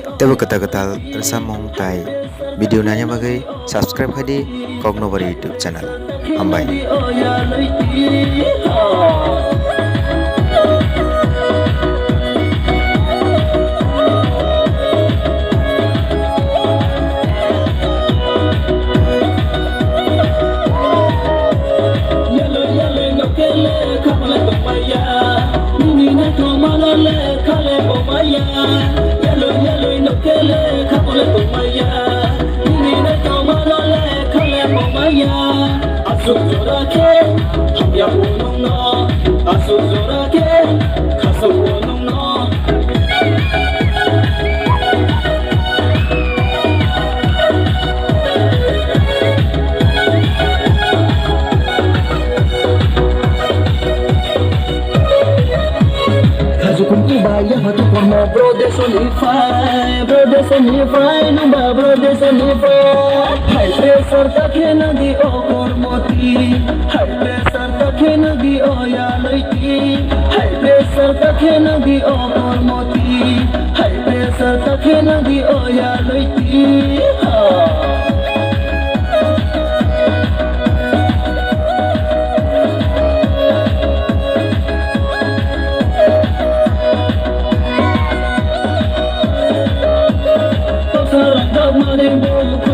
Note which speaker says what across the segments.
Speaker 1: Tebo kata-kata tersamong tai video nanya bagai subscribe hadi kog nobody YouTube channel. Ambai.
Speaker 2: Asuk jorake, hamya unong no. Asuk jorake, kasuk unong no. Kajukunti baya hatu kono brother sonify, numba brother sonify. High pressure takhe nadi okor moti, high pressure takhe nadi oya loiti, high pressure takhe nadi okor moti, high pressure takhe nadi oya loiti.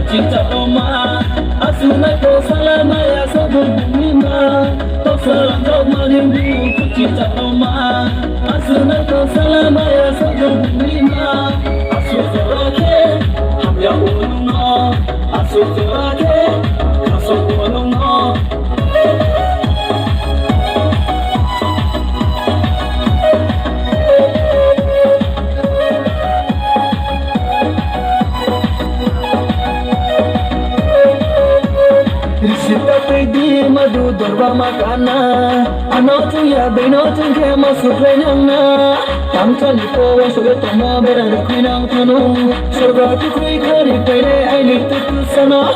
Speaker 2: Cinta Roma, asunai ko salama ya sabun bumima. Tosaran kau malimbu, cinta Roma, asunai ko salama ya sabun bumima. Asu zorake, hamya unung no. Asu zorake, kasuk unung no. Di madu dorba makana, anotu ya benotu ke masuk renangna. Tamcali ko suge tomo beran kuinang tunu, surga tu kui kari pere ai litu sana.